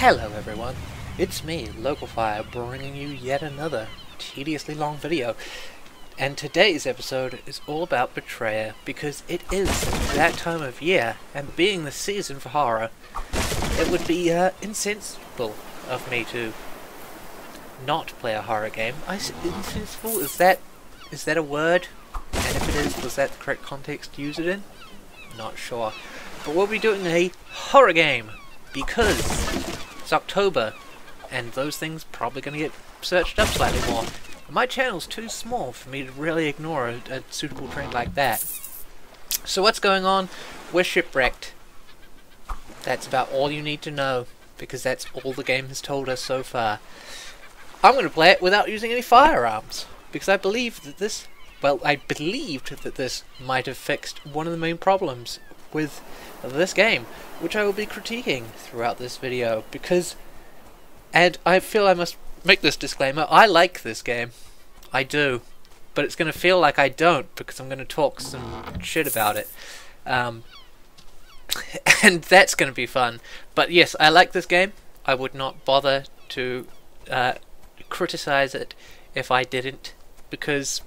Hello everyone, it's me, LocalFire, bringing you yet another tediously long video. And today's episode is all about Betrayer, because it is that time of year, and being the season for horror, it would be insensible of me to not play a horror game. Insensible? Is that a word? And if it is, was that the correct context to use it in? Not sure. But we'll be doing a horror game, because it's October, and those things probably going to get searched up slightly more. My channel's too small for me to really ignore a suitable trend like that. So what's going on? We're shipwrecked. That's about all you need to know, because that's all the game has told us so far. I'm going to play it without using any firearms, because I believe that this... well, I believed that this might have fixed one of the main problems with this game, which I will be critiquing throughout this video, because... and I feel I must make this disclaimer, I like this game. I do. But it's going to feel like I don't, because I'm going to talk some shit about it. And that's going to be fun. But yes, I like this game. I would not bother to criticize it if I didn't, because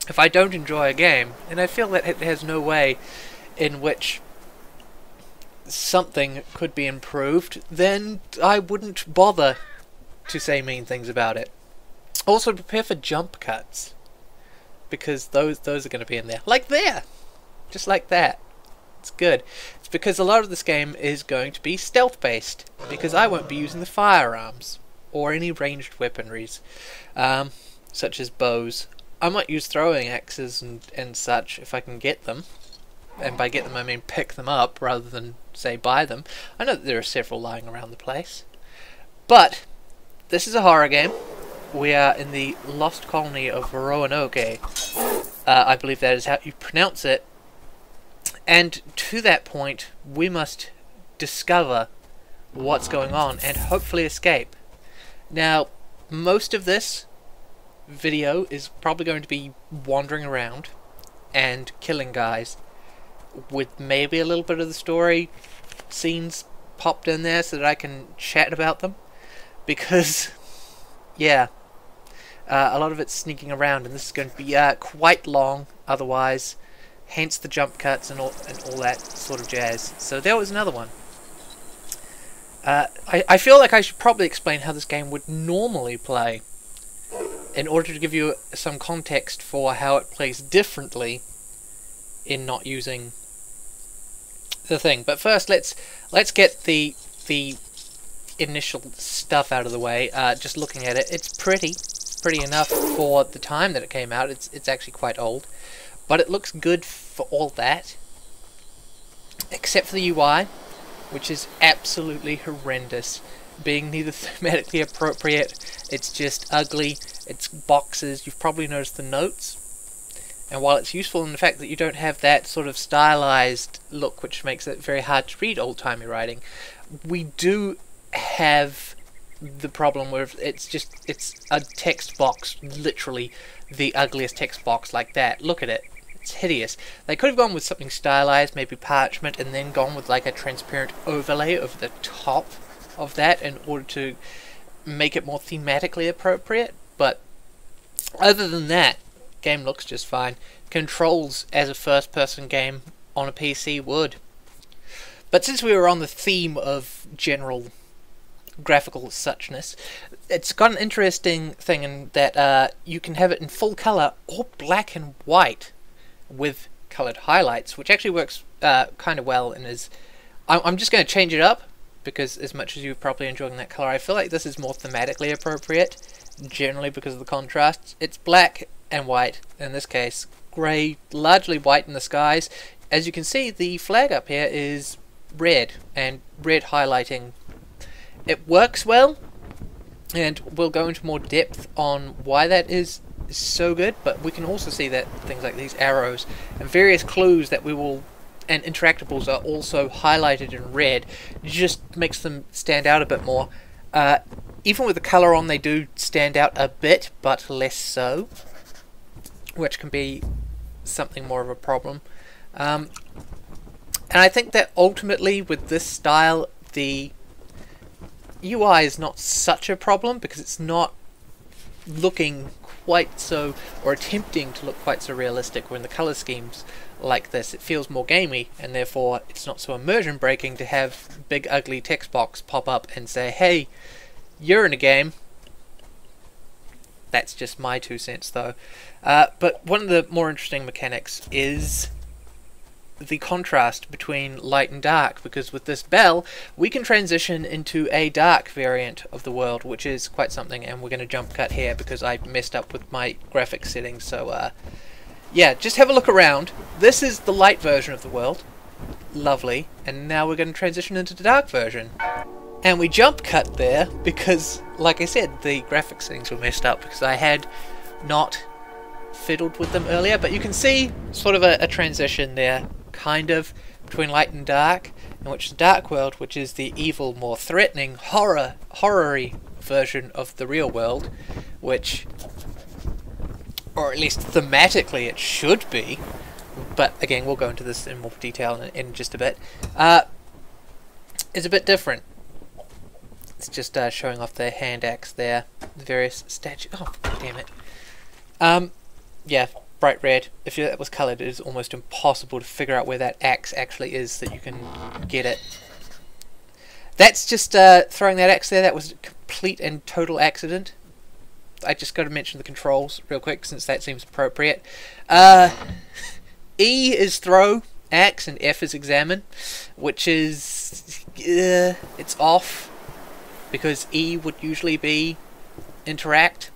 if I don't enjoy a game, and I feel that it has no way in which something could be improved, then I wouldn't bother to say mean things about it. Also, prepare for jump cuts, because those are going to be in there. Like there! Just like that. It's good. It's because a lot of this game is going to be stealth based, because I won't be using the firearms or any ranged weaponries, such as bows. I might use throwing axes and such if I can get them. And by get them I mean pick them up rather than say buy them. I know that there are several lying around the place. But this is a horror game. We are in the lost colony of Roanoke. I believe that is how you pronounce it. And to that point we must discover what's going on and hopefully escape. Now, most of this video is probably going to be wandering around and killing guys, with maybe a little bit of the story scenes popped in there so that I can chat about them, because yeah, a lot of it's sneaking around, and this is going to be quite long otherwise, hence the jump cuts and all that sort of jazz. So there was another one. I feel like I should probably explain how this game would normally play in order to give you some context for how it plays differently in not using the thing. But first, let's get the initial stuff out of the way. Just looking at it, it's pretty enough for the time that it came out. It's actually quite old, but it looks good for all that, except for the UI, which is absolutely horrendous, being neither thematically appropriate. It's just ugly. It's boxes. You've probably noticed the notes. And while it's useful in the fact that you don't have that sort of stylized look, which makes it very hard to read old-timey writing, we do have the problem where it's a text box, literally the ugliest text box like that. Look at it. It's hideous. They could have gone with something stylized, maybe parchment, and then gone with like a transparent overlay over the top of that in order to make it more thematically appropriate. But other than that, game looks just fine. Controls as a first-person game on a PC would. But since we were on the theme of general graphical suchness, it's got an interesting thing in that you can have it in full color or black and white with colored highlights, which actually works kind of well and is... I'm just going to change it up, because as much as you're probably enjoying that color, I feel like this is more thematically appropriate, generally because of the contrast. It's black and white, in this case grey, largely white in the skies. As you can see, the flag up here is red, and red highlighting. It works well, and we'll go into more depth on why that is so good, but we can also see that things like these arrows and various clues that we will, and interactables, are also highlighted in red. It just makes them stand out a bit more. Even with the colour on, they do stand out a bit, but less so, which can be something more of a problem. And I think that ultimately with this style, the UI is not such a problem because it's not looking quite so, or attempting to look quite so realistic. When the color schemes like this, it feels more gamey, and therefore it's not so immersion breaking to have big ugly text box pop up and say, hey, you're in a game. That's just my 2 cents though. But one of the more interesting mechanics is the contrast between light and dark, because with this bell we can transition into a dark variant of the world, which is quite something. And we're going to jump cut here because I messed up with my graphics settings. So yeah, just have a look around. This is the light version of the world. Lovely. And now we're going to transition into the dark version. And we jump cut there because, like I said, the graphics settings were messed up because I had not fiddled with them earlier. But you can see sort of a transition there, kind of, between light and dark, in which the dark world, which is the evil, more threatening, horror-y version of the real world, which, or at least thematically it should be, but again we'll go into this in more detail in just a bit, is a bit different. It's just showing off the hand axe there, the various statues. Oh, damn it. Yeah, bright red. If that was coloured, it is almost impossible to figure out where that axe actually is so that you can get it. That's just throwing that axe there. That was a complete and total accident. I just got to mention the controls real quick since that seems appropriate. E is throw axe and F is examine, which is it's off because E would usually be interact.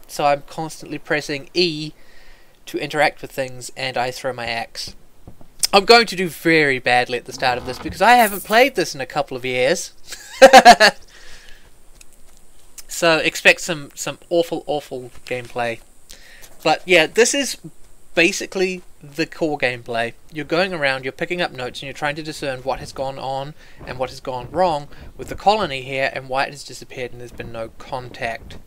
So I'm constantly pressing E to interact with things, and I throw my axe. I'm going to do very badly at the start of this because I haven't played this in a couple of years. So expect some awful gameplay. But yeah, this is basically the core gameplay. You're going around, you're picking up notes, and you're trying to discern what has gone on and what has gone wrong with the colony here, and why it has disappeared and there's been no contact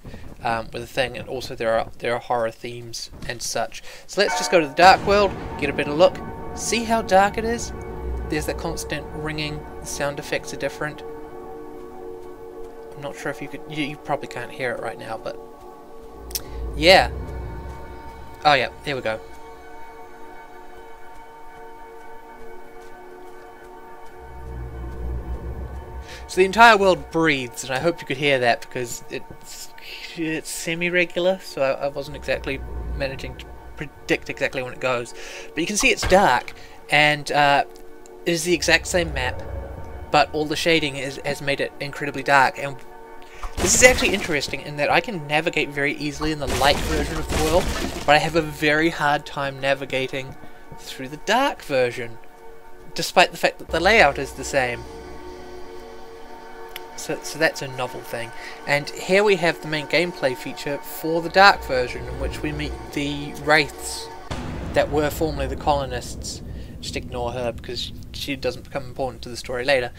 with the thing. And also there are horror themes and such. So let's just go to the dark world, get a better look. See how dark it is? There's that constant ringing. The sound effects are different. I'm not sure if you could... You probably can't hear it right now, but... yeah. Oh yeah, here we go. So the entire world breathes, and I hope you could hear that because it's semi-regular, so I wasn't exactly managing to predict exactly when it goes. But you can see it's dark, and it is the exact same map, but all the shading has made it incredibly dark. And this is actually interesting in that I can navigate very easily in the light version of the world, but I have a very hard time navigating through the dark version, despite the fact that the layout is the same. So that's a novel thing. And here we have the main gameplay feature for the dark version, in which we meet the wraiths that were formerly the colonists. Just ignore her because she doesn't become important to the story later.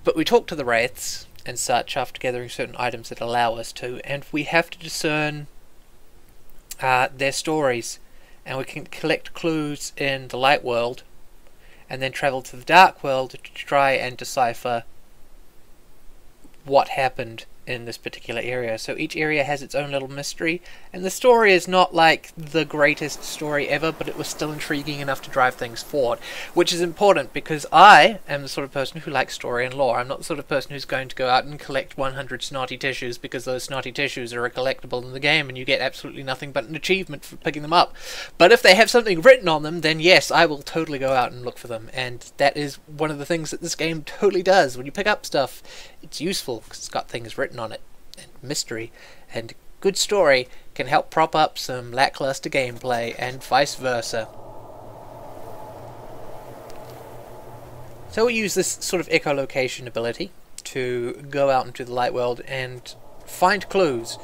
But we talk to the wraiths and such after gathering certain items that allow us to, and we have to discern their stories, and we can collect clues in the light world and then travel to the dark world to try and decipher what happened in this particular area. So each area has its own little mystery, and the story is not like the greatest story ever, but it was still intriguing enough to drive things forward, which is important because I am the sort of person who likes story and lore. I'm not the sort of person who's going to go out and collect 100 snotty tissues because those snotty tissues are a collectible in the game and you get absolutely nothing but an achievement for picking them up. But if they have something written on them, then yes, I will totally go out and look for them, and that is one of the things that this game totally does. When you pick up stuff, it's useful because it's got things written on it, and mystery, and good story can help prop up some lackluster gameplay, and vice versa. So we use this sort of echolocation ability to go out into the light world and find clues,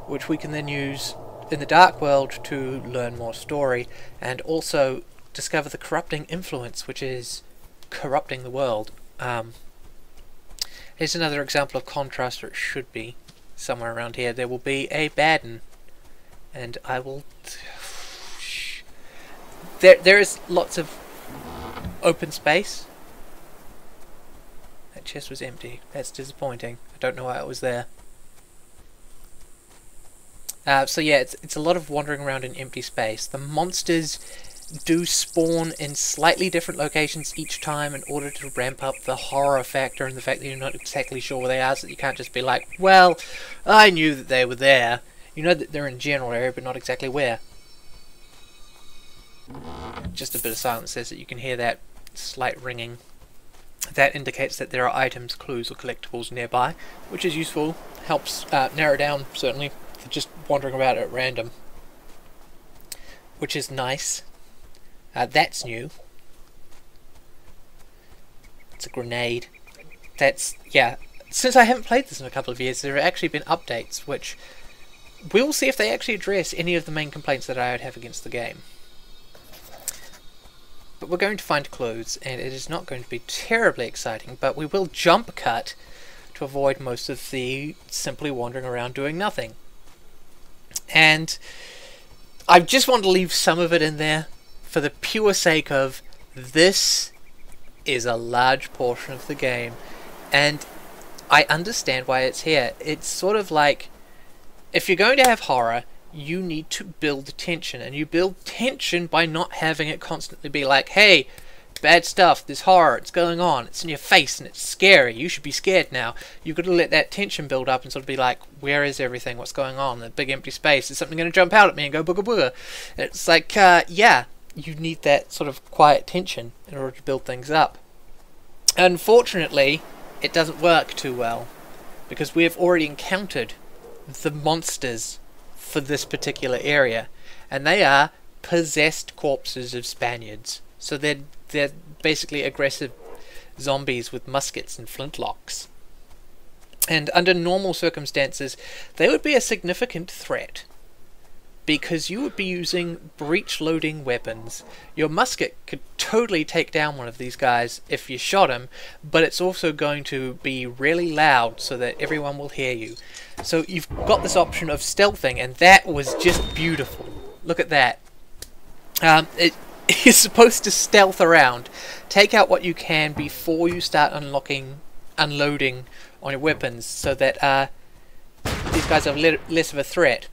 which we can then use in the dark world to learn more story, and also discover the corrupting influence which is corrupting the world. Here's another example of contrast, or it should be somewhere around here. There will be a Baden, and I will... There is lots of open space. That chest was empty. That's disappointing. I don't know why it was there. So yeah, it's a lot of wandering around in empty space. The monsters do spawn in slightly different locations each time in order to ramp up the horror factor and the fact that you're not exactly sure where they are, so that you can't just be like, well, I knew that they were there. You know that they're in a general area, but not exactly where. Just a bit of silence says that you can hear that slight ringing. That indicates that there are items, clues, or collectibles nearby, which is useful. Helps narrow down, certainly, for just wandering about at random. Which is nice. That's new. It's a grenade. That's, yeah. Since I haven't played this in a couple of years, there have actually been updates, which we'll see if they actually address any of the main complaints that I would have against the game. But we're going to find clues, and it is not going to be terribly exciting, but we will jump cut to avoid most of the simply wandering around doing nothing. And I just want to leave some of it in there for the pure sake of this is a large portion of the game, and I understand why it's here. It's sort of like, if you're going to have horror, you need to build tension, and you build tension by not having it constantly be like, hey, bad stuff, there's horror, it's going on, it's in your face and it's scary, you should be scared now. You've got to let that tension build up and sort of be like, where is everything, what's going on, the big empty space, is something going to jump out at me and go booga booga? It's like, yeah, you need that sort of quiet tension in order to build things up. Unfortunately, it doesn't work too well, because we have already encountered the monsters for this particular area, and they are possessed corpses of Spaniards. So they're basically aggressive zombies with muskets and flintlocks. And under normal circumstances, they would be a significant threat, because you would be using breech-loading weapons. Your musket could totally take down one of these guys if you shot him, but it's also going to be really loud so that everyone will hear you. So you've got this option of stealthing, and that was just beautiful. Look at that. You're supposed to stealth around, take out what you can before you start unloading on your weapons, so that these guys are less of a threat.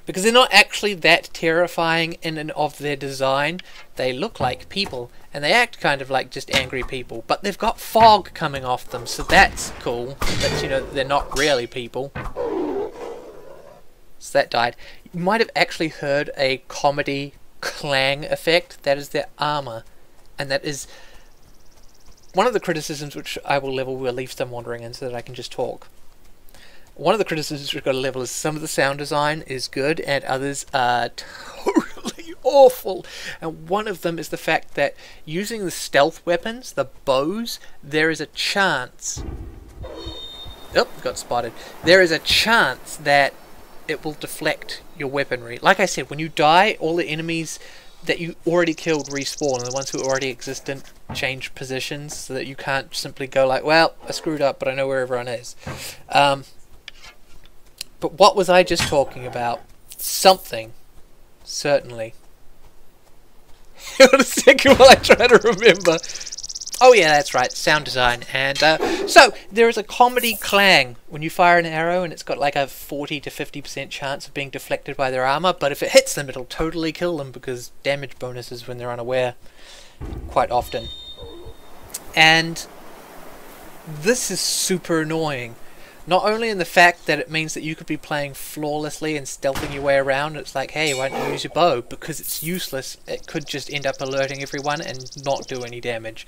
Because they're not actually that terrifying in and of their design. They look like people, and they act kind of like just angry people, but they've got fog coming off them, so that's cool. But you know, they're not really people. So that died. You might have actually heard a comedy clang effect. That is their armor, and that is one of the criticisms which I will level. We'll leave some wandering in so that I can just talk. One of the criticisms we've got to level is some of the sound design is good and others are totally awful. And one of them is the fact that using the stealth weapons, the bows, there is a chance... Oh, got spotted. There is a chance that it will deflect your weaponry. Like I said, when you die, all the enemies that you already killed respawn, and the ones who already existent change positions so that you can't simply go like, well, I screwed up, but I know where everyone is. But what was I just talking about? Something. Certainly. Hang on a second while I try to remember. Oh yeah, that's right, sound design. And so, there is a comedy clang when you fire an arrow, and it's got like a 40 to 50% chance of being deflected by their armor, but if it hits them, it'll totally kill them, because damage bonuses when they're unaware quite often. And this is super annoying. Not only in the fact that it means that you could be playing flawlessly and stealthing your way around, it's like, hey, why don't you use your bow? Because it's useless, it could just end up alerting everyone and not do any damage.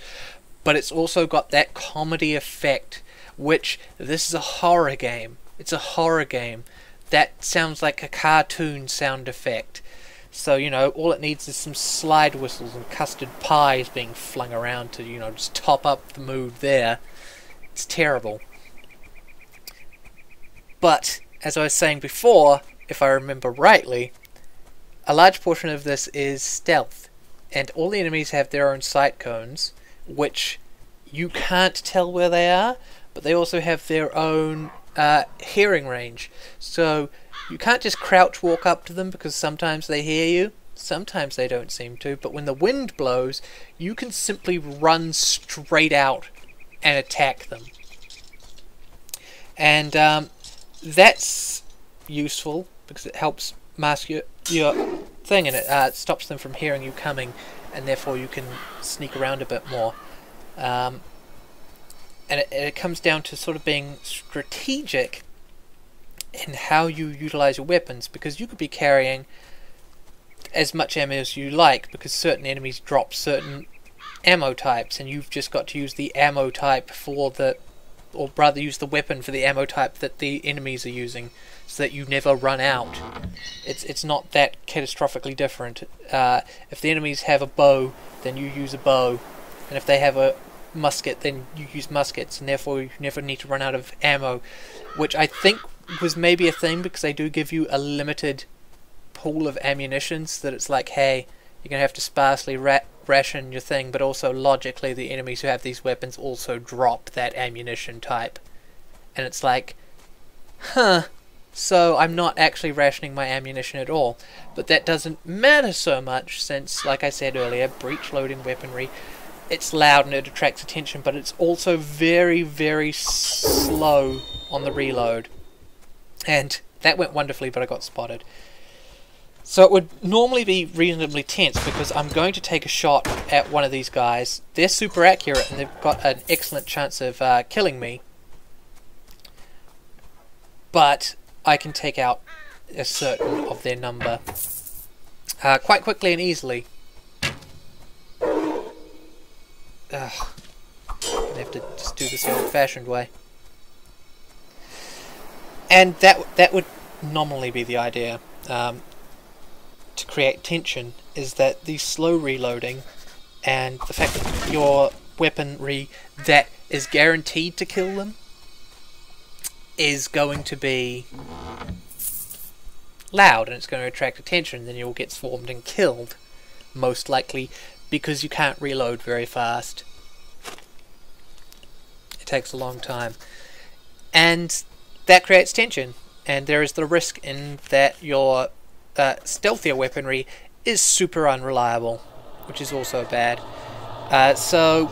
But it's also got that comedy effect, which, this is a horror game. It's a horror game. That sounds like a cartoon sound effect. So, you know, all it needs is some slide whistles and custard pies being flung around to, you know, just top up the mood there. It's terrible. But, as I was saying before, if I remember rightly, a large portion of this is stealth. And all the enemies have their own sight cones, which you can't tell where they are, but they also have their own hearing range. So, you can't just crouch walk up to them, because sometimes they hear you, sometimes they don't seem to, but when the wind blows, you can simply run straight out and attack them. And that's useful because it helps mask your thing, and it stops them from hearing you coming, and therefore you can sneak around a bit more. And it comes down to sort of being strategic in how you utilize your weapons, because you could be carrying as much ammo as you like, because certain enemies drop certain ammo types, and you've just got to use the ammo type for the, or rather use the weapon for the ammo type that the enemies are using, so that you never run out. It's not that catastrophically different. If the enemies have a bow, then you use a bow, and if they have a musket, then you use muskets, and therefore you never need to run out of ammo, which I think was maybe a thing because they do give you a limited pool of ammunitions, that it's like, hey, you're going to have to sparsely ration your thing, but also logically the enemies who have these weapons also drop that ammunition type. And it's like, huh, so I'm not actually rationing my ammunition at all. But that doesn't matter so much since, like I said earlier, breech loading weaponry, it's loud and it attracts attention, but it's also very, very slow on the reload. And that went wonderfully, but I got spotted. So it would normally be reasonably tense because I'm going to take a shot at one of these guys. They're super accurate and they've got an excellent chance of killing me. But I can take out a certain of their number quite quickly and easily. I have to just do this the old-fashioned way. And that would nominally be the idea. To create tension, is that the slow reloading and the fact that your weaponry that is guaranteed to kill them is going to be loud, and it's going to attract attention, then you'll get swarmed and killed, most likely, because you can't reload very fast. It takes a long time. And that creates tension, and there is the risk in that your stealthier weaponry is super unreliable, which is also bad. So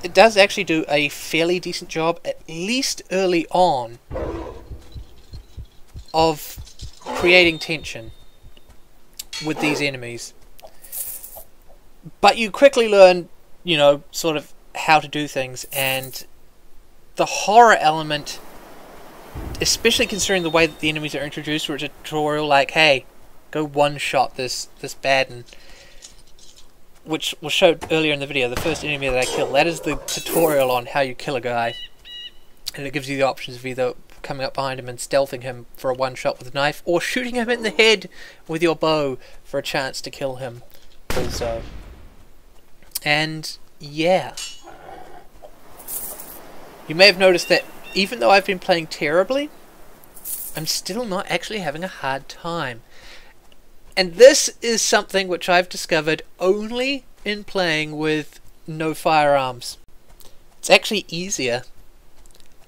it does actually do a fairly decent job, at least early on, of creating tension with these enemies. But you quickly learn, you know, sort of how to do things, and the horror element, especially considering the way that the enemies are introduced, where it's a tutorial like, hey, go one-shot this Baden, which was showed earlier in the video, the first enemy that I killed. That is the tutorial on how you kill a guy, and it gives you the options of either coming up behind him and stealthing him for a one-shot with a knife, or shooting him in the head with your bow for a chance to kill him also. And yeah, you may have noticed that even though I've been playing terribly, I'm still not actually having a hard time. And this is something which I've discovered only in playing with no firearms. It's actually easier,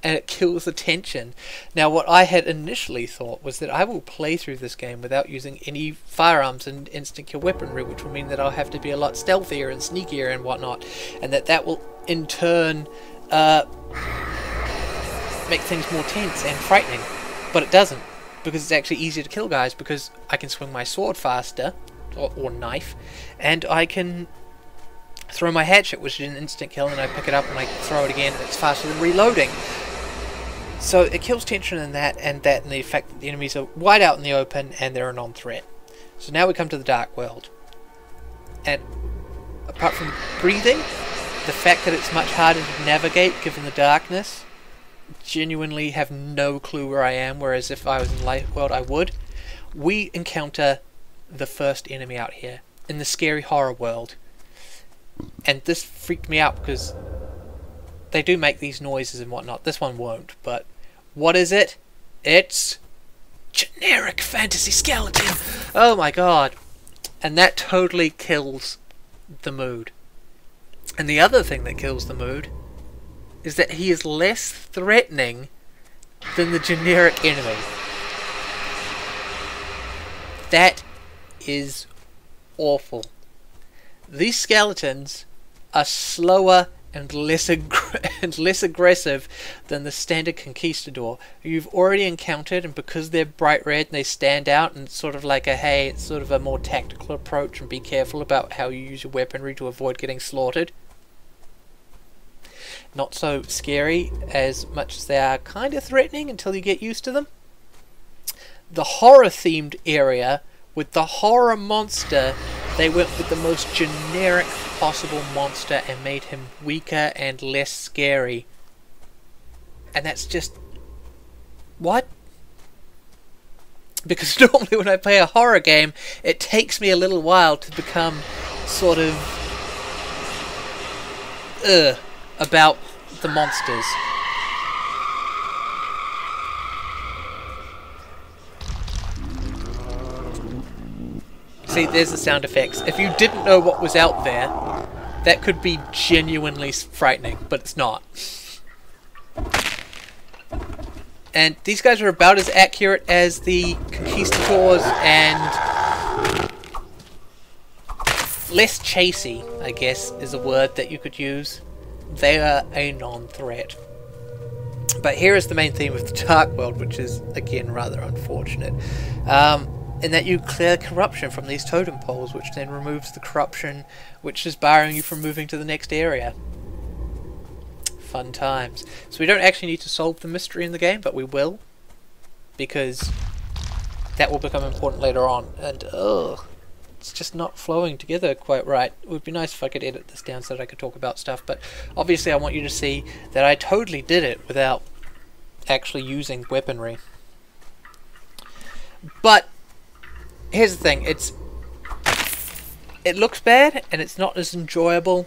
and it kills the tension. Now, what I had initially thought was that I will play through this game without using any firearms and instant kill weaponry, which will mean that I'll have to be a lot stealthier and sneakier and whatnot, and that will in turn make things more tense and frightening. But it doesn't, because it's actually easier to kill guys, because I can swing my sword faster, or knife, and I can throw my hatchet, which is an instant kill, and I pick it up and I throw it again, and it's faster than reloading. So it kills tension in that, and the fact that the enemies are wide out in the open and they're a non-threat. So now we come to the Dark World, and apart from breathing, the fact that it's much harder to navigate given the darkness, genuinely have no clue where I am, whereas if I was in Light World I would. We encounter the first enemy out here in the scary horror world, and this freaked me out because they do make these noises and whatnot. This one won't, but what is it? It's generic fantasy skeleton. Oh my god. And that totally kills the mood. And the other thing that kills the mood is that he is less threatening than the generic enemy. That is awful. These skeletons are slower and less and less aggressive than the standard conquistador you've already encountered, and because they're bright red and they stand out, and it's sort of like a hey, it's sort of a more tactical approach, and be careful about how you use your weaponry to avoid getting slaughtered. Not so scary as much as they are kind of threatening until you get used to them. The horror themed area with the horror monster, they went with the most generic possible monster and made him weaker and less scary. And that's just... what? Because normally when I play a horror game, it takes me a little while to become sort of... about the monsters. See, there's the sound effects. If you didn't know what was out there, that could be genuinely frightening, but it's not. And these guys are about as accurate as the conquistadors and less chasey, I guess, is a word that you could use. They are a non-threat. But here is the main theme of the Dark World, which is, again, rather unfortunate. In that you clear corruption from these totem poles, which then removes the corruption which is barring you from moving to the next area. Fun times. So we don't actually need to solve the mystery in the game, but we will, because that will become important later on. And it's just not flowing together quite right. It would be nice if I could edit this down so that I could talk about stuff, but obviously I want you to see that I totally did it without actually using weaponry. But here's the thing, it looks bad, and it's not as enjoyable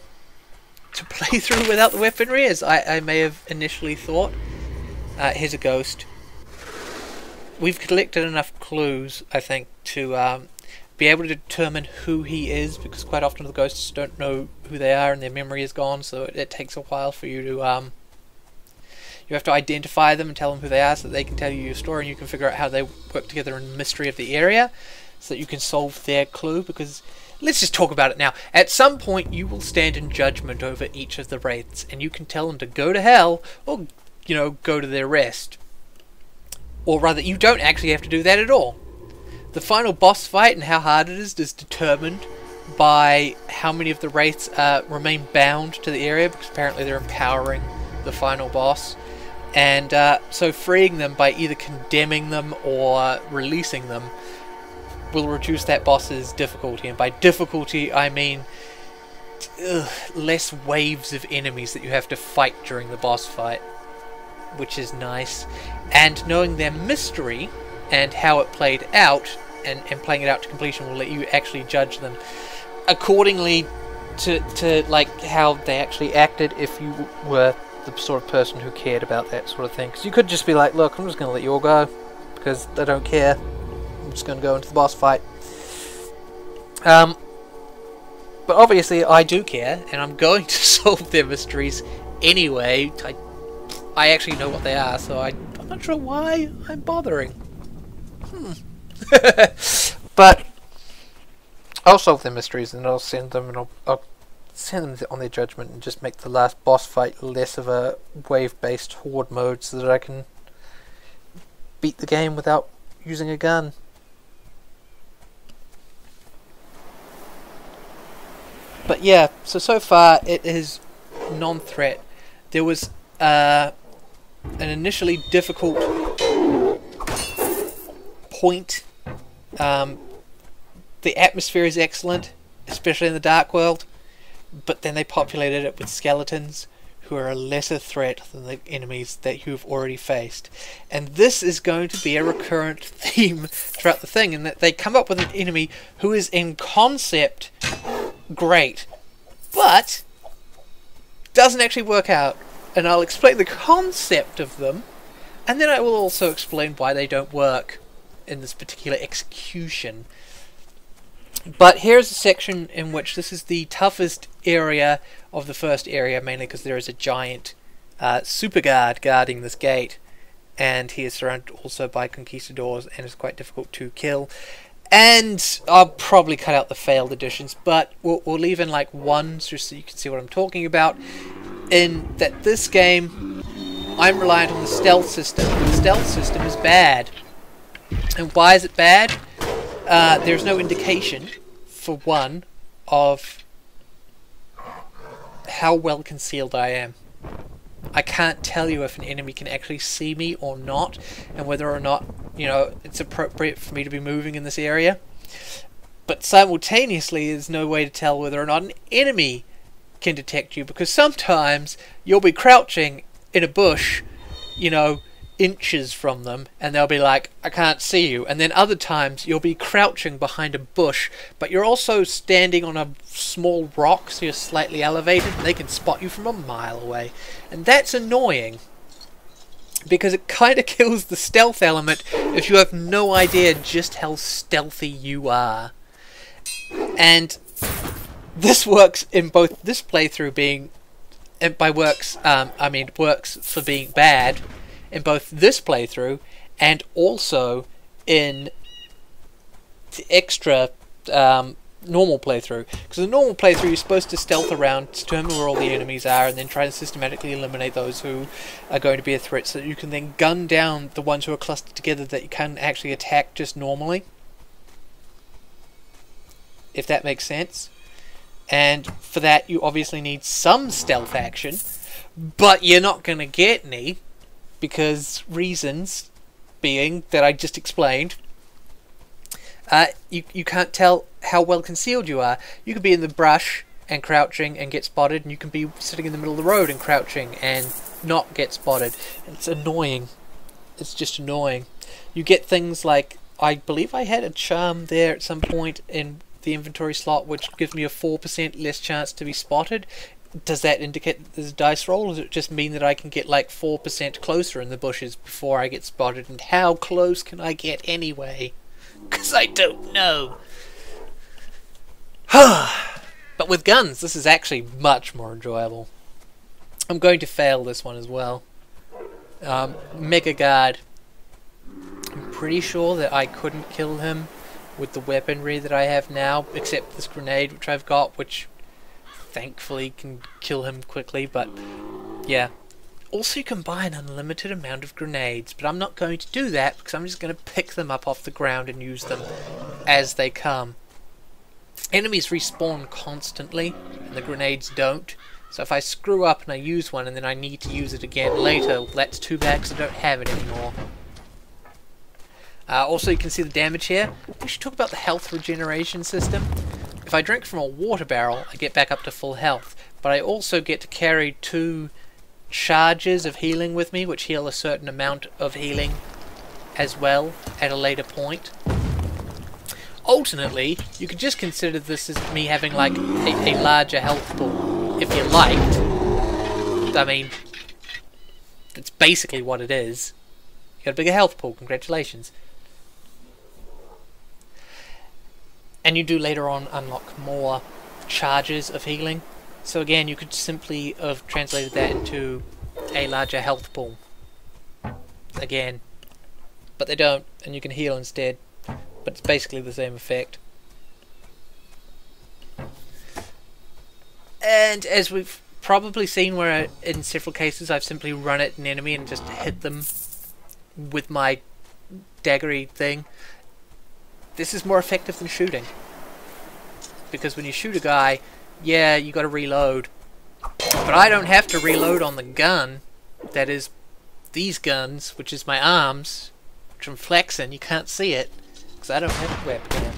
to play through without the weaponry as I may have initially thought. Here's a ghost. We've collected enough clues, I think, to be able to determine who he is, because quite often the ghosts don't know who they are and their memory is gone, so it takes a while for you to... you have to identify them and tell them who they are so that they can tell you your story, and you can figure out how they work together in the mystery of the area, so that you can solve their clue. Because let's just talk about it now. At some point you will stand in judgment over each of the wraiths, and you can tell them to go to hell, or, you know, go to their rest. Or rather, you don't actually have to do that at all. The final boss fight and how hard it is determined by how many of the wraiths remain bound to the area, because apparently they're empowering the final boss. And so freeing them by either condemning them or releasing them will reduce that boss's difficulty. And by difficulty I mean less waves of enemies that you have to fight during the boss fight, which is nice. And knowing their mystery and how it played out, and playing it out to completion, will let you actually judge them accordingly to like how they actually acted if you were the sort of person who cared about that sort of thing. Because you could just be like, look, I'm just going to let you all go because I don't care, I'm just going to go into the boss fight. But obviously I do care, and I'm going to solve their mysteries anyway. I actually know what they are, so I'm not sure why I'm bothering. But I'll solve their mysteries, and I'll send them, and I'll send them on their judgment, and just make the last boss fight less of a wave-based horde mode, so that I can beat the game without using a gun. But yeah, so far it is non-threat. There was an initially difficult point. The atmosphere is excellent, especially in the Dark World, but then they populated it with skeletons who are a lesser threat than the enemies that you've already faced. And this is going to be a recurrent theme throughout the thing, in that they come up with an enemy who is in concept great, but doesn't actually work out. And I'll explain the concept of them, and then I will also explain why they don't work in this particular execution. But here's a section in which this is the toughest area of the first area, mainly because there is a giant super guard guarding this gate, and he is surrounded also by conquistadors and is quite difficult to kill. And I'll probably cut out the failed editions, but we'll leave in like one just so you can see what I'm talking about. In that this game, I'm reliant on the stealth system. The stealth system is bad. And why is it bad? There's no indication, for one, of how well concealed I am. I can't tell you if an enemy can actually see me or not, and whether or not, you know, it's appropriate for me to be moving in this area. But simultaneously, there's no way to tell whether or not an enemy can detect you, because sometimes you'll be crouching in a bush, you know, inches from them, and they'll be like, I can't see you. And then other times you'll be crouching behind a bush, but you're also standing on a small rock, so you're slightly elevated, and they can spot you from a mile away. And that's annoying, because it kind of kills the stealth element if you have no idea just how stealthy you are. And this works in both this playthrough being, and by works, I mean works for being bad, in both this playthrough and also in the extra normal playthrough. Because the normal playthrough you're supposed to stealth around, determine where all the enemies are, and then try to systematically eliminate those who are going to be a threat, so that you can then gun down the ones who are clustered together that you can actually attack just normally. If that makes sense. And for that you obviously need some stealth action, but you're not going to get any, because reasons being that I just explained. You can't tell how well concealed you are. You could be in the brush and crouching and get spotted, and you can be sitting in the middle of the road and crouching and not get spotted. It's annoying. It's just annoying. You get things like, I believe I had a charm there at some point in the inventory slot which gives me a 4% less chance to be spotted. Does that indicate that there's a dice roll, or does it just mean that I can get like 4% closer in the bushes before I get spotted? And how close can I get anyway? Because I don't know. But with guns, this is actually much more enjoyable. I'm going to fail this one as well. Mega Guard. I'm pretty sure that I couldn't kill him with the weaponry that I have now, except this grenade which I've got, which thankfully can kill him quickly, but yeah. Also you can buy an unlimited amount of grenades, but I'm not going to do that because I'm just going to pick them up off the ground and use them as they come. Enemies respawn constantly, and the grenades don't. So if I screw up and I use one and then I need to use it again later, that's too bad because I don't have it anymore. Also you can see the damage here. We should talk about the health regeneration system. If I drink from a water barrel, I get back up to full health, but I also get to carry 2 charges of healing with me, which heal a certain amount of healing as well at a later point. Alternately, you could just consider this as me having like a larger health pool, if you liked. I mean, that's basically what it is. You got a bigger health pool, congratulations. And you do later on unlock more charges of healing. So again, you could simply have translated that into a larger health pool. Again. But they don't, and you can heal instead. But it's basically the same effect. And as we've probably seen, where in several cases I've simply run at an enemy and just hit them with my daggery thing. This is more effective than shooting. Because when you shoot a guy, yeah, you gotta reload. But I don't have to reload on the gun. That is, these guns, which is my arms, which I'm flexing. You can't see it, because I don't have a webcam.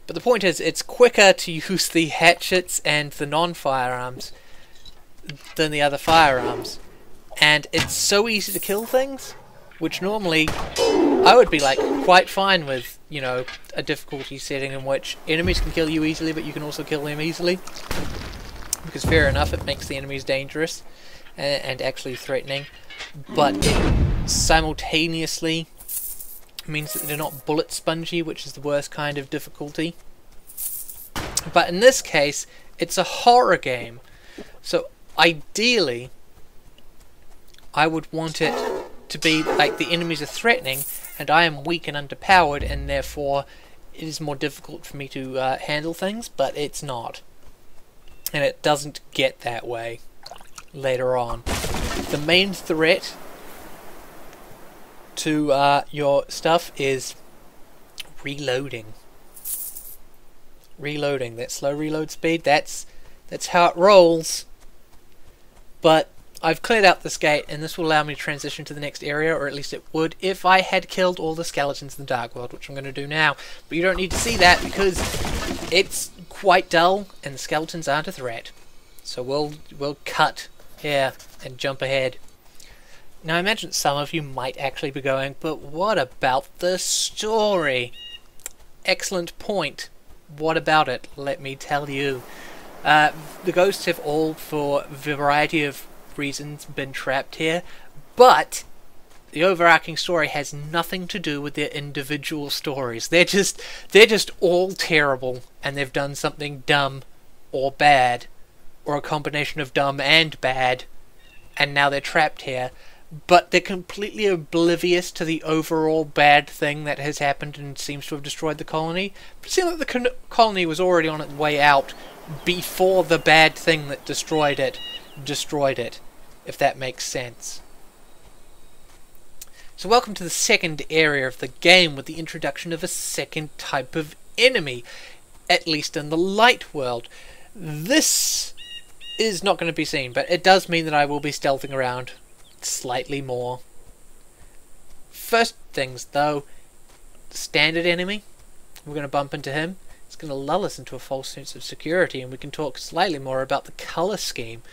But the point is, it's quicker to use the hatchets and the non-firearms than the other firearms. And it's so easy to kill things, which normally I would be like quite fine with, you know, a difficulty setting in which enemies can kill you easily, but you can also kill them easily. Because fair enough, it makes the enemies dangerous and actually threatening. But it simultaneously means that they're not bullet spongy, which is the worst kind of difficulty. But in this case, it's a horror game. So ideally, I would want it to be like the enemies are threatening, and I am weak and underpowered, and therefore it is more difficult for me to handle things, but it's not. And it doesn't get that way later on. The main threat to your stuff is reloading. Reloading, that slow reload speed, that's how it rolls. But I've cleared out this gate, and this will allow me to transition to the next area, or at least it would if I had killed all the skeletons in the Dark World, which I'm going to do now. But you don't need to see that because it's quite dull, and the skeletons aren't a threat. So we'll cut here and jump ahead. Now I imagine some of you might actually be going, but what about the story? Excellent point. What about it? Let me tell you. The ghosts have all, for a variety of reasons, been trapped here, but the overarching story has nothing to do with their individual stories. They're just all terrible, and they've done something dumb or bad, or a combination of dumb and bad, and now they're trapped here. But they're completely oblivious to the overall bad thing that has happened and seems to have destroyed the colony. But it seems like the colony was already on its way out before the bad thing that destroyed it, if that makes sense. So welcome to the second area of the game, with the introduction of a second type of enemy, at least in the light world. This is not going to be seen, but it does mean that I will be stealthing around slightly more. First things though, standard enemy, we're going to bump into him. It's going to lull us into a false sense of security, and we can talk slightly more about the colour scheme.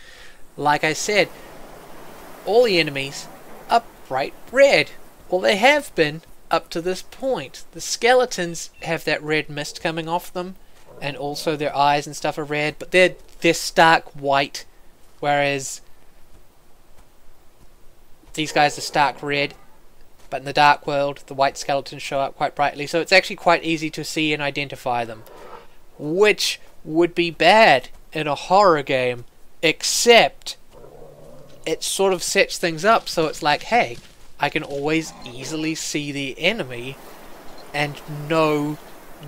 Like I said, all the enemies are bright red. Well, they have been up to this point. The skeletons have that red mist coming off them, and also their eyes and stuff are red, but they're stark white, whereas these guys are stark red. But in the Dark World, the white skeletons show up quite brightly, so it's actually quite easy to see and identify them. Which would be bad in a horror game, except it sort of sets things up so it's like, hey, I can always easily see the enemy and know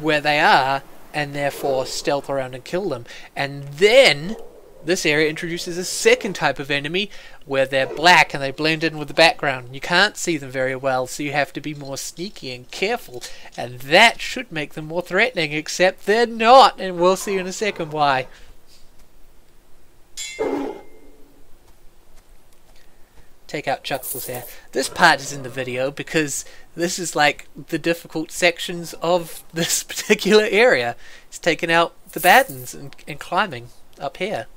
where they are, and therefore stealth around and kill them. And then this area introduces a second type of enemy where they're black and they blend in with the background. You can't see them very well, so you have to be more sneaky and careful, and that should make them more threatening, except they're not, and we'll see in a second why. Take out Chuckles here. This part is in the video because this is like the difficult sections of this particular area. It's taking out the bad ones and climbing up here.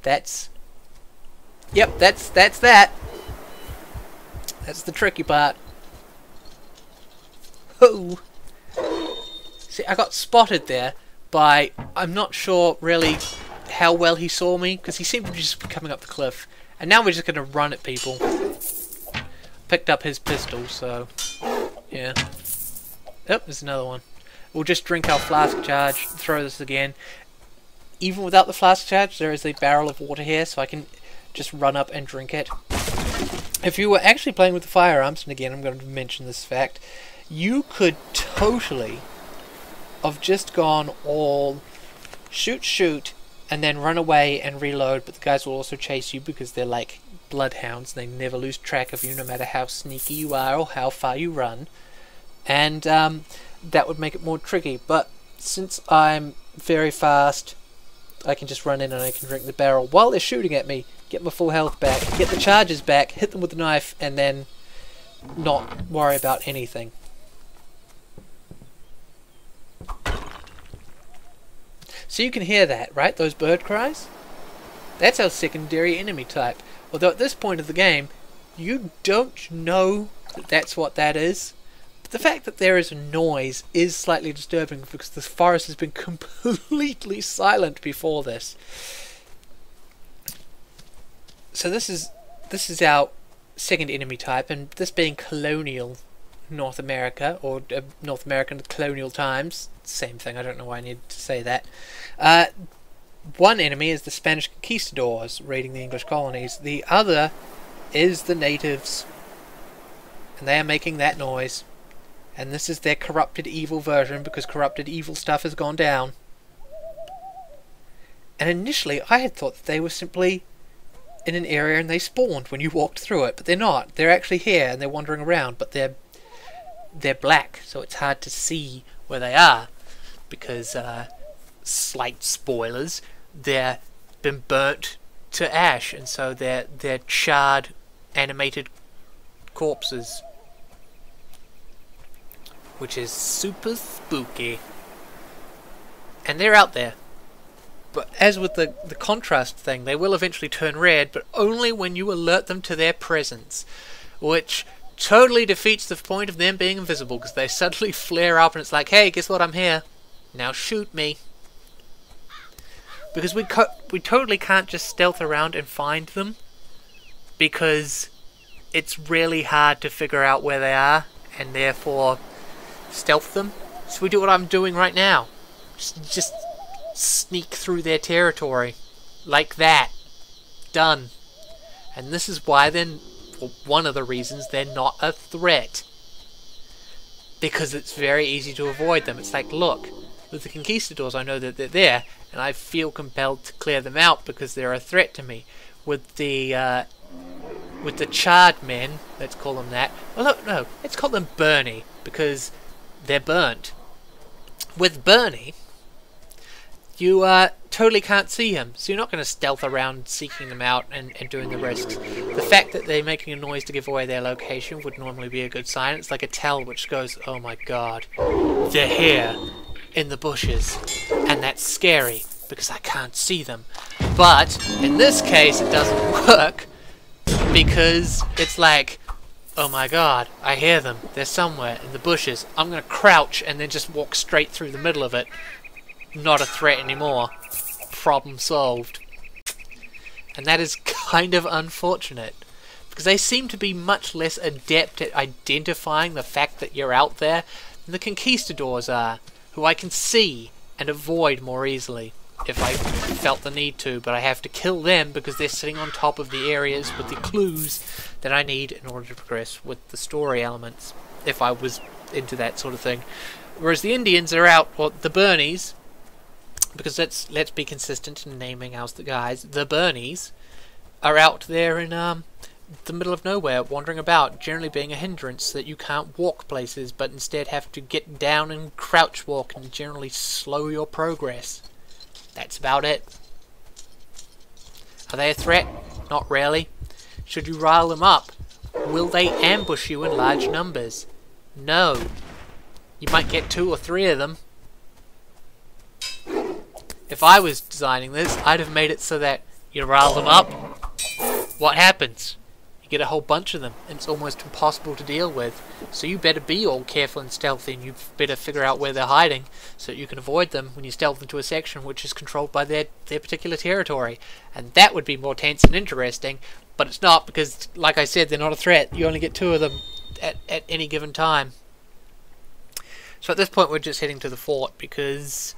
That's that. That's the tricky part. Oh, see, I got spotted there by, I'm not sure really how well he saw me, because he seemed to just be coming up the cliff. And now we're just going to run at people. Picked up his pistol, so yeah. Oh, there's another one. We'll just drink our flask charge, throw this again. Even without the flask charge, there is a barrel of water here, so I can just run up and drink it. If you were actually playing with the firearms, and again I'm going to mention this fact, you could totally have just gone all shoot, and then run away and reload, but the guys will also chase you because they're like bloodhounds. They never lose track of you no matter how sneaky you are or how far you run. And that would make it more tricky. But since I'm very fast, I can just run in and I can drink the barrel while they're shooting at me, get my full health back, get the charges back, hit them with the knife, and then not worry about anything. So you can hear that, right? Those bird cries? That's our secondary enemy type. Although at this point of the game, you don't know that that's what that is. But the fact that there is a noise is slightly disturbing because the forest has been completely silent before this. So this is our second enemy type, and this being colonial North America, or North American colonial times, same thing, I don't know why I need to say that. One enemy is the Spanish conquistadors raiding the English colonies. The other is the natives, and they are making that noise. and this is their corrupted evil version because corrupted evil stuff has gone down. And initially I had thought that they were simply in an area and they spawned when you walked through it, but they're not. They're actually here and they're wandering around, but they're black, so it's hard to see where they are because, slight spoilers, they're been burnt to ash, and so they're charred, animated corpses, which is super spooky. And they're out there. But as with the contrast thing, they will eventually turn red, but only when you alert them to their presence, which totally defeats the point of them being invisible, because they suddenly flare up and it's like, hey, guess what, I'm here. Now shoot me. Because we totally can't just stealth around and find them, because it's really hard to figure out where they are, and therefore stealth them. So we do what I'm doing right now. Just sneak through their territory. Like that. Done. And this is why then, well, one of the reasons they're not a threat. Because it's very easy to avoid them. It's like, look, with the conquistadors I know that they're there, and I feel compelled to clear them out because they're a threat to me. With the charred men, let's call them that. Well, no, let's call them Bernie, because they're burnt. With Bernie, you totally can't see him, so you're not going to stealth around seeking them out and doing the risks. The fact that they're making a noise to give away their location would normally be a good sign. It's like a tell which goes, oh my god, they're here in the bushes, and that's scary because I can't see them. But in this case it doesn't work, because it's like, oh my god, I hear them, they're somewhere in the bushes, I'm gonna crouch and then just walk straight through the middle of it. Not a threat anymore. Problem solved. And that is kind of unfortunate, because they seem to be much less adept at identifying the fact that you're out there than the conquistadors are, who I can see and avoid more easily if I felt the need to, but I have to kill them because they're sitting on top of the areas with the clues that I need in order to progress with the story elements, if I was into that sort of thing. Whereas the Indians are out, or the Bernies, because let's be consistent in naming our guys, the Bernies are out there in the middle of nowhere, wandering about, generally being a hindrance so that you can't walk places, but instead have to get down and crouch walk and generally slow your progress. That's about it. Are they a threat? Not really. Should you rile them up? Will they ambush you in large numbers? No. You might get 2 or 3 of them. If I was designing this, I'd have made it so that you rile them up. What happens? You get a whole bunch of them, and it's almost impossible to deal with. So you better be all careful and stealthy, and you better figure out where they're hiding so that you can avoid them when you stealth into a section which is controlled by their particular territory. And that would be more tense and interesting, but it's not, because, like I said, they're not a threat. You only get 2 of them at any given time. So at this point we're just heading to the fort, because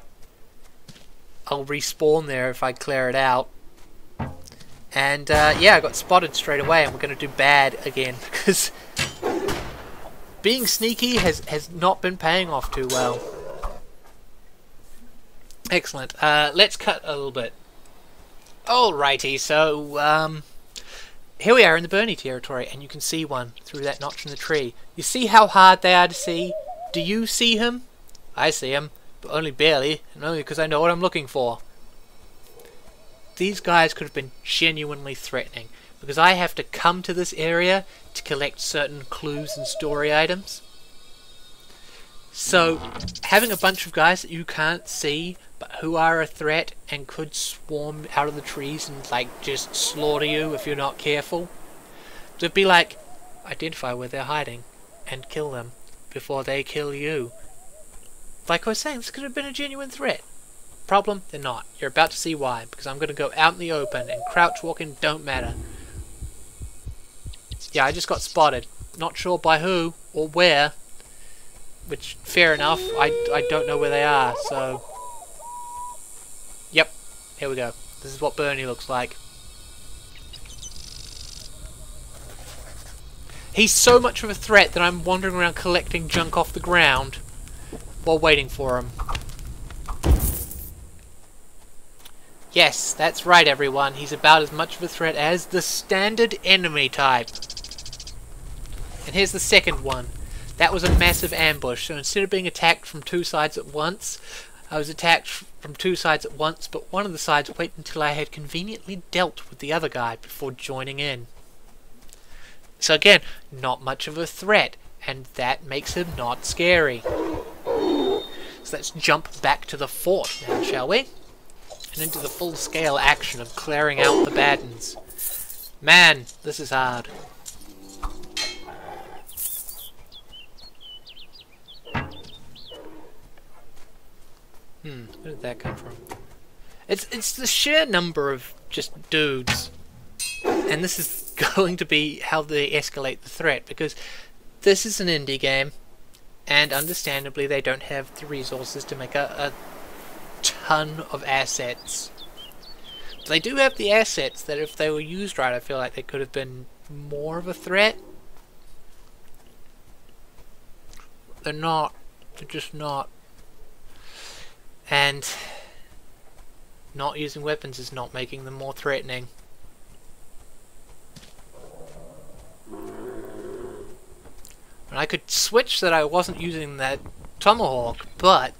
I'll respawn there if I clear it out. And yeah, I got spotted straight away, and we're going to do bad again, because being sneaky has not been paying off too well. Excellent. Let's cut a little bit. Alrighty, so here we are in the Bernie territory, and you can see one through that notch in the tree. You see how hard they are to see? Do you see him? I see him, but only barely, and only because I know what I'm looking for. These guys could have been genuinely threatening, because I have to come to this area to collect certain clues and story items. So, having a bunch of guys that you can't see, but who are a threat and could swarm out of the trees and like just slaughter you if you're not careful, to be like, identify where they're hiding and kill them before they kill you. Like I was saying, this could have been a genuine threat. Problem? They're not. You're about to see why, because I'm going to go out in the open, and crouch walking don't matter. Yeah, I just got spotted. Not sure by who or where, which, fair enough, I don't know where they are, so... Yep, here we go. This is what Bernie looks like. He's so much of a threat that I'm wandering around collecting junk off the ground while waiting for him. Yes, that's right everyone, he's about as much of a threat as the standard enemy type. And here's the second one. That was a massive ambush, so instead of being attacked from two sides at once, I was attacked from two sides at once, but one of the sides waited until I had conveniently dealt with the other guy before joining in. So again, not much of a threat, and that makes him not scary. So let's jump back to the fort now, shall we? And into the full-scale action of clearing out the bad uns. Man, this is hard. Where did that come from? It's the sheer number of just dudes. And this is going to be how they escalate the threat, because this is an indie game, and understandably they don't have the resources to make a ton of assets. But they do have the assets that if they were used right, I feel like they could have been more of a threat. They're not. They're just not. And not using weapons is not making them more threatening. And I could switch that I wasn't using that tomahawk, but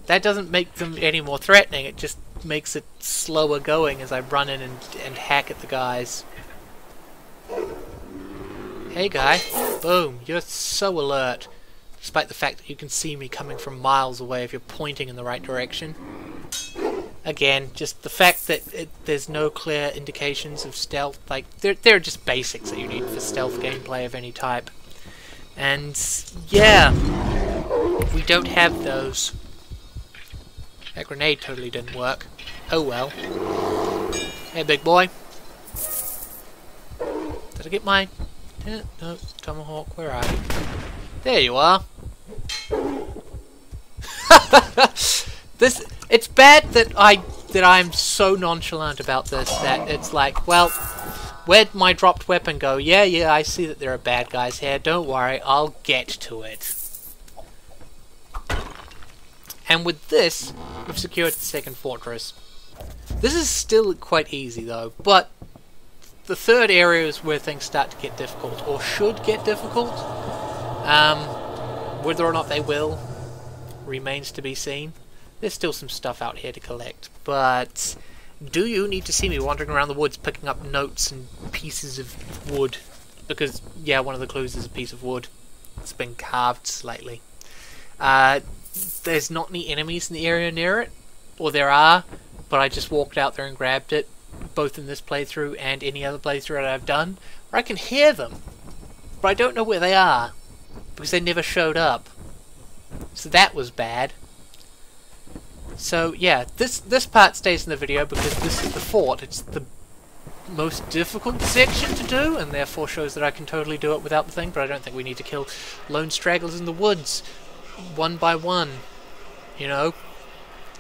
that doesn't make them any more threatening. It just makes it slower going as I run in and hack at the guys. Hey guy, boom, you're so alert. Despite the fact that you can see me coming from miles away if you're pointing in the right direction. Again, just the fact that there's no clear indications of stealth, like, they're just basics that you need for stealth gameplay of any type. And, yeah, we don't have those. That grenade totally didn't work. Oh well. Hey, big boy. Did I get my... no, tomahawk, where are you? There you are. It's bad that I'm so nonchalant about this that it's like, well, where'd my dropped weapon go? Yeah, I see that there are bad guys here. Don't worry, I'll get to it. And with this, we've secured the second fortress. This is still quite easy though, but the third area is where things start to get difficult, or should get difficult. Whether or not they will remains to be seen. There's still some stuff out here to collect, but do you need to see me wandering around the woods picking up notes and pieces of wood? Because, yeah, one of the clues is a piece of wood. It's been carved slightly. There's not any enemies in the area near it, or there are, but I just walked out there and grabbed it, both in this playthrough and any other playthrough that I've done, where I can hear them, but I don't know where they are, because they never showed up. So that was bad. So yeah, this part stays in the video because this is the fort. It's the most difficult section to do, and therefore shows that I can totally do it without the thing, but I don't think we need to kill lone stragglers in the woods one by one. You know?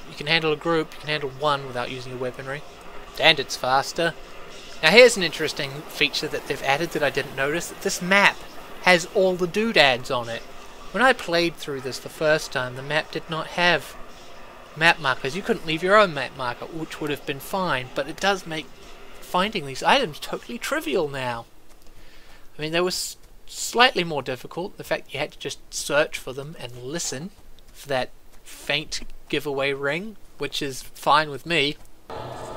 You can handle a group, you can handle one without using your weaponry. And it's faster. Now here's an interesting feature that they've added that I didn't notice. That this map has all the doodads on it. When I played through this the first time, the map did not have map markers. You couldn't leave your own map marker, which would have been fine, but it does make finding these items totally trivial now. I mean, they were slightly more difficult. The fact you had to just search for them and listen for that faint giveaway ring, which is fine with me,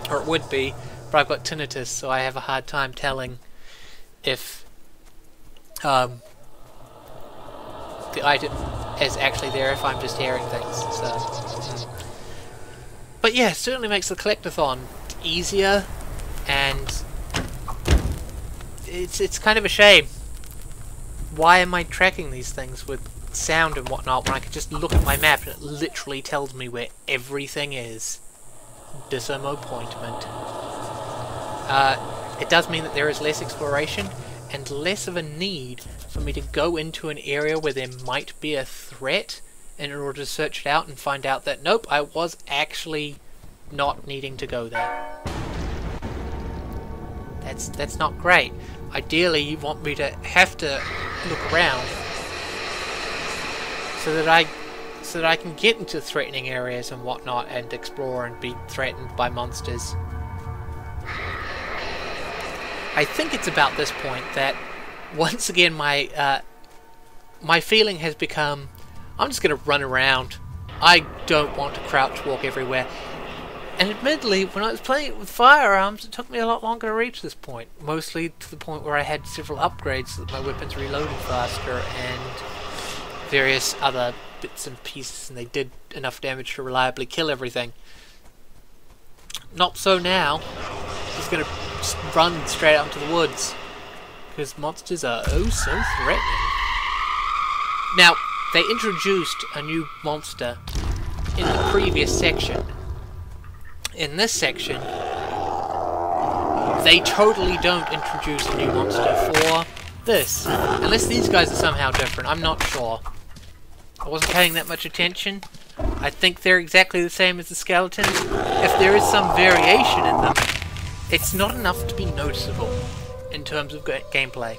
or it would be, but I've got tinnitus, so I have a hard time telling if the item is actually there if I'm just hearing things. So, But yeah, it certainly makes the collectathon easier, and it's kind of a shame. Why am I tracking these things with sound and whatnot when I could just look at my map and it literally tells me where everything is? Disappointment. It does mean that there is less exploration and less of a need for me to go into an area where there might be a threat in order to search it out and find out that nope, I was actually not needing to go there. That's not great. Ideally, you want me to have to look around so that I can get into threatening areas and whatnot and explore and be threatened by monsters. I think it's about this point that once again my feeling has become, I'm just going to run around. I don't want to crouch walk everywhere. And admittedly, when I was playing it with firearms, it took me a lot longer to reach this point. Mostly to the point where I had several upgrades so that my weapons reloaded faster and various other bits and pieces, and they did enough damage to reliably kill everything. Not so now. Just gonna just run straight out into the woods. Because monsters are oh so threatening. Now, they introduced a new monster in the previous section. In this section, they totally don't introduce a new monster for this. Unless these guys are somehow different, I'm not sure. I wasn't paying that much attention. I think they're exactly the same as the skeletons. If there is some variation in them, it's not enough to be noticeable in terms of gameplay.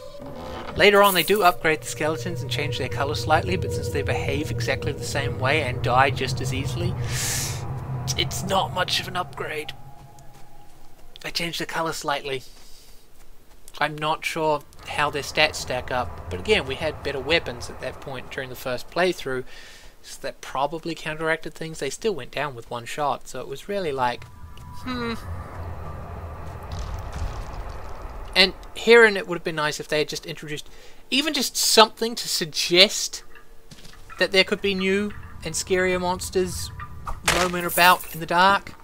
Later on, they do upgrade the skeletons and change their color slightly, but since they behave exactly the same way and die just as easily, it's not much of an upgrade. I changed the color slightly. I'm not sure how their stats stack up, but again, we had better weapons at that point during the first playthrough, so that probably counteracted things. They still went down with one shot, so it was really like, And herein it would have been nice if they had just introduced even just something to suggest that there could be new and scarier monsters roaming about in the dark.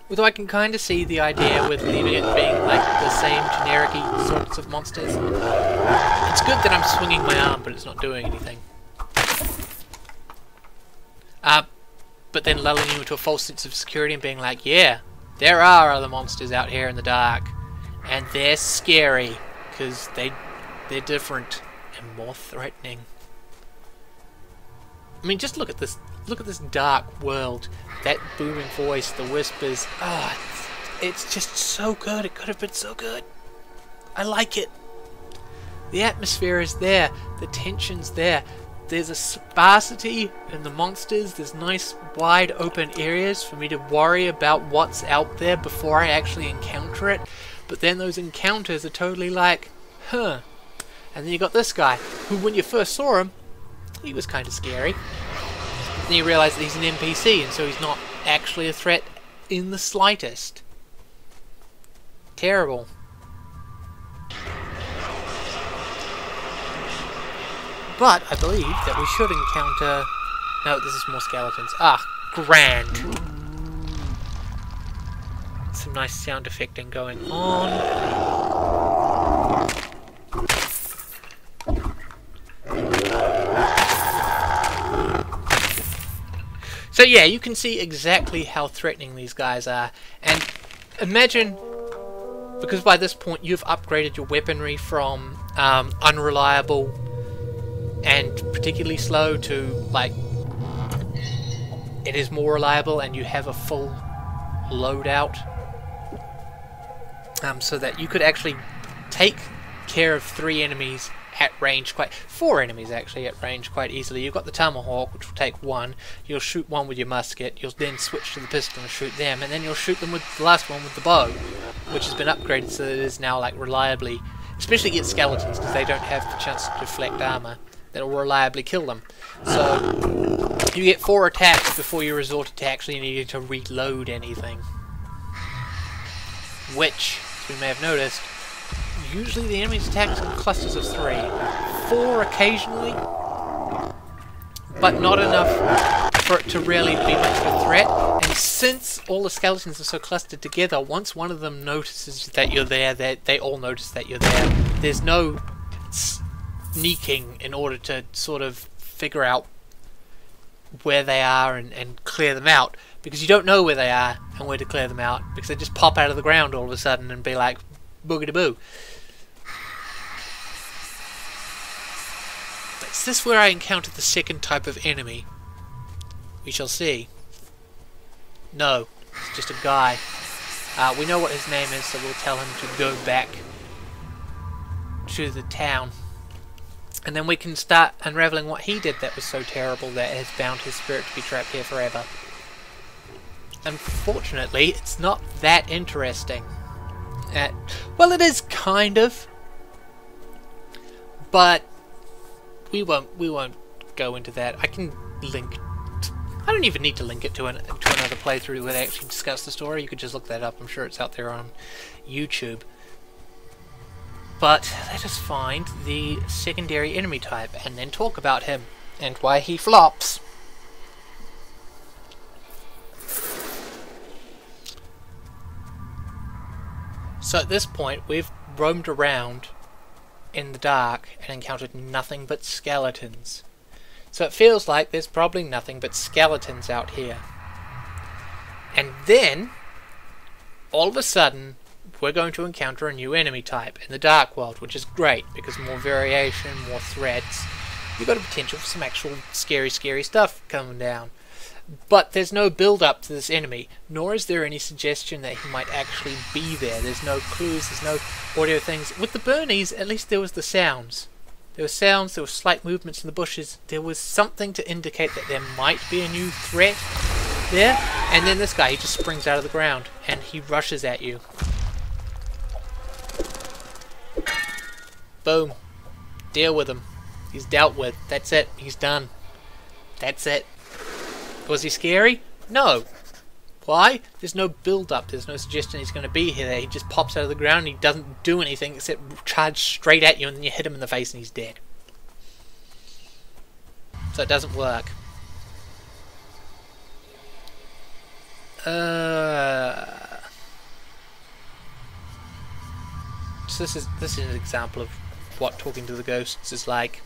Although I can kind of see the idea with leaving it being like the same generic-y sorts of monsters. It's good that I'm swinging my arm, but it's not doing anything. But then lulling you into a false sense of security and being like, yeah, there are other monsters out here in the dark. And they're scary, because they're different and more threatening. I mean, just look at this. Look at this dark world. That booming voice, the whispers. It's just so good. It could have been so good. I like it. The atmosphere is there. The tension's there. There's a sparsity in the monsters. There's nice wide open areas for me to worry about what's out there before I actually encounter it. But then those encounters are totally like, huh. And then you got this guy, who when you first saw him, he was kind of scary. Then you realise that he's an NPC, and so he's not actually a threat in the slightest. Terrible. But I believe that we should encounter... No, this is more skeletons. Grand. Some nice sound effecting going on. So yeah, you can see exactly how threatening these guys are. And imagine, because by this point you've upgraded your weaponry from unreliable and particularly slow to, like, it is more reliable and you have a full loadout. So that you could actually take care of 3 enemies at range, 4 enemies actually at range quite easily. You've got the tomahawk, which will take 1. You'll shoot 1 with your musket. You'll then switch to the pistol and shoot them, and then you'll shoot them with the last one with the bow, which has been upgraded so that it is now like reliably, especially against skeletons because they don't have the chance to deflect armor, that will reliably kill them. So you get 4 attacks before you resort to actually needing to reload anything, which, as we may have noticed, usually the enemies attack in clusters of 3. 4 occasionally, but not enough for it to really be much of a threat. And since all the skeletons are so clustered together, once one of them notices that you're there, they all notice that you're there. There's no sneaking in order to sort of figure out where they are and clear them out, because you don't know where they are and where to clear them out, because they just pop out of the ground all of a sudden and be like, boogity-boo. Is this where I encountered the second type of enemy? We shall see. No, it's just a guy. We know what his name is, so we'll tell him to go back to the town. And then we can start unraveling what he did that was so terrible that has bound his spirit to be trapped here forever. Unfortunately, it's not that interesting. Well, it is kind of, but we won't go into that. I can link. I don't even need to link it to another playthrough where they actually discuss the story. You could just look that up. I'm sure it's out there on YouTube. But let us find the secondary enemy type and then talk about him and why he flops. So at this point, we've roamed around in the dark and encountered nothing but skeletons. So it feels like there's probably nothing but skeletons out here. And then, all of a sudden, we're going to encounter a new enemy type in the Dark World, which is great, because more variation, more threats. You've got a potential for some actual scary stuff coming down. But there's no build-up to this enemy, nor is there any suggestion that he might actually be there. There's no clues, there's no audio things. With the Burnies, at least there was the sounds. There were sounds, there were slight movements in the bushes. There was something to indicate that there might be a new threat there. And then this guy, he just springs out of the ground, and he rushes at you. Boom. Deal with him. He's dealt with. That's it. He's done. That's it. Was he scary? No. Why? There's no build-up. There's no suggestion he's going to be here. He just pops out of the ground and he doesn't do anything except charge straight at you, and then you hit him in the face and he's dead. So it doesn't work. So this is an example of what talking to the ghosts is like.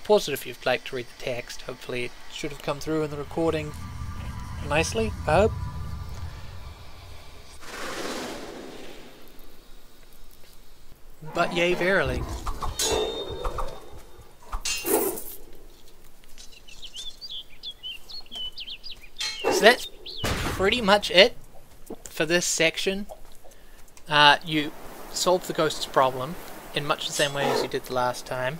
Pause it if you'd like to read the text. Hopefully it should have come through in the recording nicely, I hope. But yea, verily. So that's pretty much it for this section. You solve the ghost's problem in much the same way as you did the last time.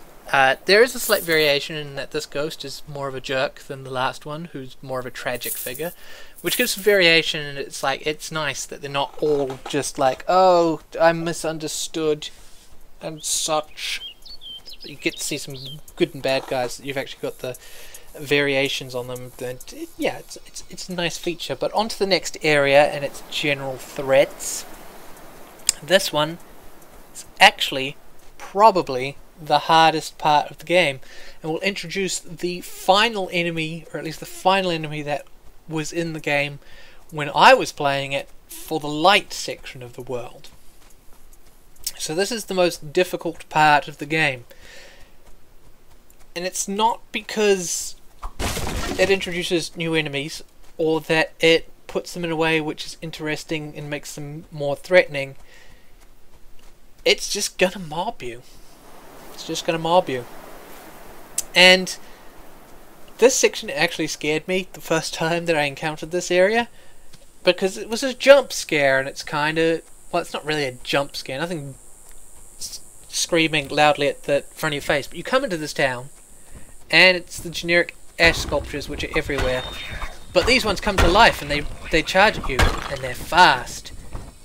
There is a slight variation in that this ghost is more of a jerk than the last one, who's more of a tragic figure, which gives some variation, and it's like, it's nice that they're not all just like, oh, I'm misunderstood and such. You get to see some good and bad guys that you've actually got the variations on them. And yeah, it's a nice feature. But on to the next area and its general threats. This one is actually probably the hardest part of the game, and will introduce the final enemy, or at least the final enemy that was in the game when I was playing it for the light section of the world. So this is the most difficult part of the game, and it's not because it introduces new enemies or that it puts them in a way which is interesting and makes them more threatening. It's just gonna mob you. It's just gonna mob you. And this section actually scared me the first time that I encountered this area, because it was a jump scare, and it's kind of, well, it's not really a jump scare, nothing screaming loudly at the front of your face, but you come into this town and it's the generic ash sculptures which are everywhere, but these ones come to life and they charge at you, and they're fast,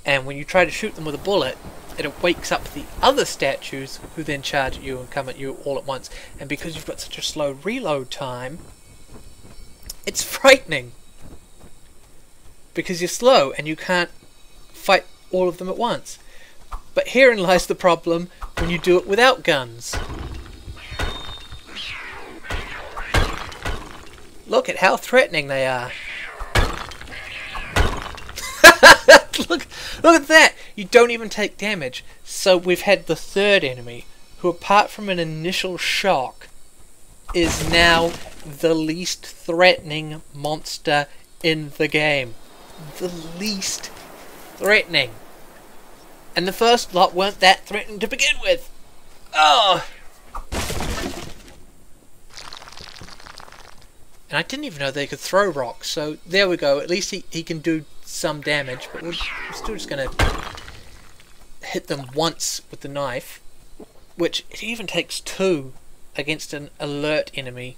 and when you try to shoot them with a bullet, it wakes up the other statues who then charge at you and come at you all at once. And because you've got such a slow reload time, it's frightening. Because you're slow and you can't fight all of them at once. But herein lies the problem when you do it without guns. Look at how threatening they are. Look at that! You don't even take damage. So we've had the third enemy, who apart from an initial shock, is now the least threatening monster in the game. The least threatening. And the first lot weren't that threatening to begin with. Oh! And I didn't even know they could throw rocks, so there we go. At least he can do some damage, but we're still just going to hit them once with the knife, which it even takes 2 against an alert enemy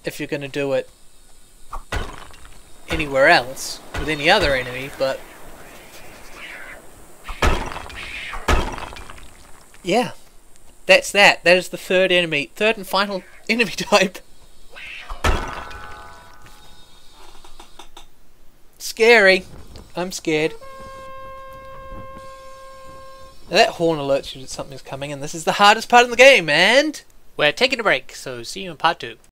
if you're going to do it anywhere else with any other enemy, but yeah, that's that. That is the third and final enemy type. Scary. I'm scared. Now that horn alerts you that something's coming, and this is the hardest part of the game, and we're taking a break, so see you in part 2.